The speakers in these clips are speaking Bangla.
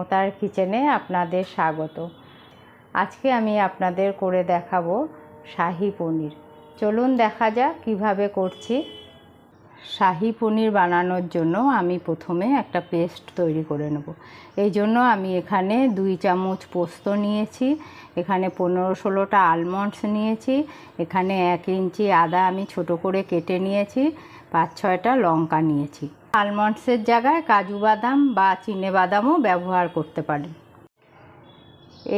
মমতার কিচেনে আপনাদের স্বাগত। আজকে আমি আপনাদের করে দেখাবো শাহি পনির। চলুন দেখা যাক কিভাবে করছি। শাহি পনির বানানোর জন্য আমি প্রথমে একটা পেস্ট তৈরি করে নেব। এই জন্য আমি এখানে 2 চামচ পোস্ত নিয়েছি, এখানে 15-16টা আলমন্ডস নিয়েছি, এখানে 1 ইঞ্চি আদা আমি ছোট করে কেটে নিয়েছি, 5-6টা লঙ্কা নিয়েছি। আলমন্ডসের জায়গায় কাজু বাদাম বা চিনে বাদামও ব্যবহার করতে পারেন।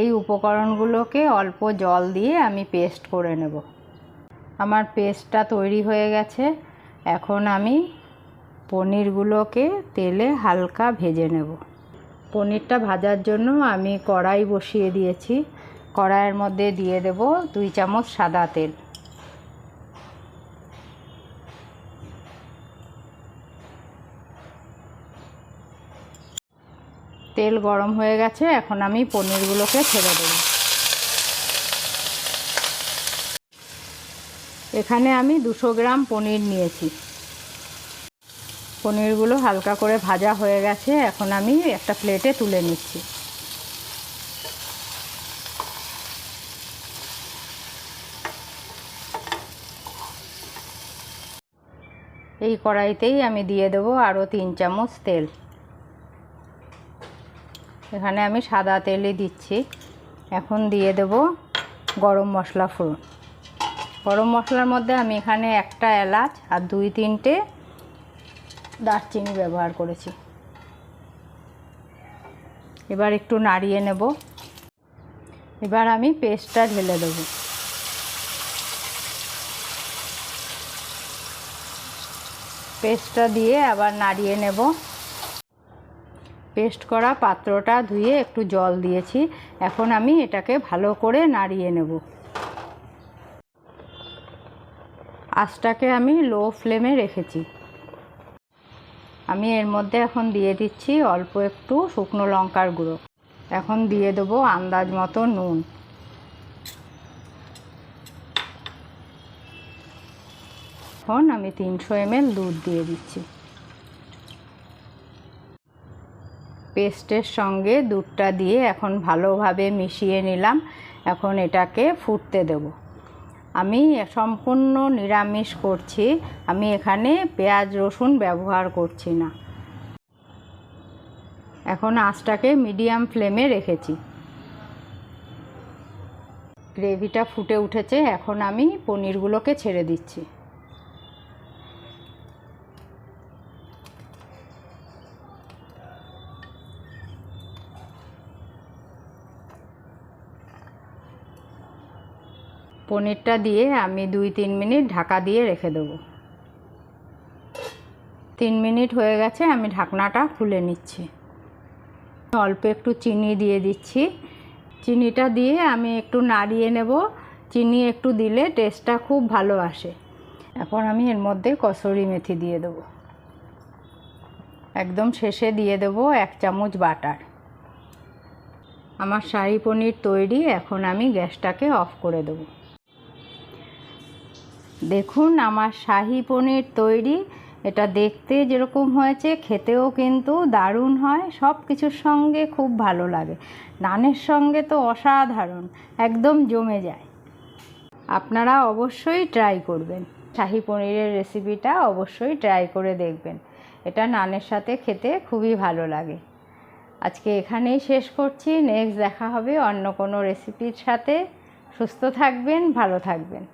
এই উপকরণগুলোকে অল্প জল দিয়ে আমি পেস্ট করে নেব। আমার পেস্টটা তৈরি হয়ে গেছে। এখন আমি পনিরগুলোকে তেলে হালকা ভেজে নেব। পনিরটা ভাজার জন্য আমি কড়াই বসিয়ে দিয়েছি। কড়াইয়ের মধ্যে দিয়ে দেব 2 চামচ সাদা তেল। তেল গরম হয়ে গেছে, এখন আমি পনিরগুলোকে ছেড়ে দেব। এখানে আমি 200 গ্রাম পনির নিয়েছি। পনিরগুলো হালকা করে ভাজা হয়ে গেছে, এখন আমি একটা প্লেটে তুলে নিচ্ছি। এই কড়াইতেই আমি দিয়ে দেবো আরও 3 চামচ তেল। এখানে আমি সাদা তেলই দিচ্ছি। এখন দিয়ে দেব গরম মশলা ফোড়ন। গরম মশলার মধ্যে আমি এখানে একটা এলাচ আর 2-3টে দারচিনি ব্যবহার করেছি। এবার একটু নাড়িয়ে নেব। এবার আমি পেস্টটা ঢেলে দেব। পেস্টটা দিয়ে আবার নাড়িয়ে নেব। পেস্ট করা পাত্রটা ধুয়ে একটু জল দিয়েছি। এখন আমি এটাকে ভালো করে নাড়িয়ে নেব। আঁচটাকে আমি লো ফ্লেমে রেখেছি। আমি এর মধ্যে এখন দিয়ে দিচ্ছি অল্প একটু শুকনো লঙ্কার গুঁড়ো। এখন দিয়ে দেবো আন্দাজ মতো নুন। এখন আমি 300 ml দুধ দিয়ে দিচ্ছি। পেস্টের সঙ্গে দুধটা দিয়ে এখন ভালোভাবে মিশিয়ে নিলাম। এখন এটাকে ফুটতে দেব। আমি সম্পূর্ণ নিরামিষ করছি, আমি এখানে পেঁয়াজ রসুন ব্যবহার করছি না। এখন আঁচটাকে মিডিয়াম ফ্লেমে রেখেছি। গ্রেভিটা ফুটে উঠেছে, এখন আমি পনিরগুলোকে ছেড়ে দিচ্ছি। পনিরটা দিয়ে আমি 2-3 মিনিট ঢাকা দিয়ে রেখে দেবো। 3 মিনিট হয়ে গেছে, আমি ঢাকনাটা খুলে নিচ্ছি। অল্প একটু চিনি দিয়ে দিচ্ছি। চিনিটা দিয়ে আমি একটু নাড়িয়ে নেব। চিনি একটু দিলে টেস্টটা খুব ভালো আসে। এখন আমি এর মধ্যে কসুরি মেথি দিয়ে দেবো। একদম শেষে দিয়ে দেবো 1 চামচ বাটার। আমার শাহি পনির তৈরি। এখন আমি গ্যাসটাকে অফ করে দেবো। দেখুন আমার শাহি পনির তৈরি। এটা দেখতে যেরকম হয়েছে খেতেও কিন্তু দারুণ হয়, সব কিছুর সঙ্গে খুব ভালো লাগে। নানের সঙ্গে তো অসাধারণ, একদম জমে যায়। আপনারা অবশ্যই ট্রাই করবেন। শাহি পনিরের রেসিপিটা অবশ্যই ট্রাই করে দেখবেন। এটা নানের সাথে খেতে খুবই ভালো লাগে। আজকে এখানেই শেষ করছি। নেক্সট দেখা হবে অন্য কোনো রেসিপির সাথে। সুস্থ থাকবেন, ভালো থাকবেন।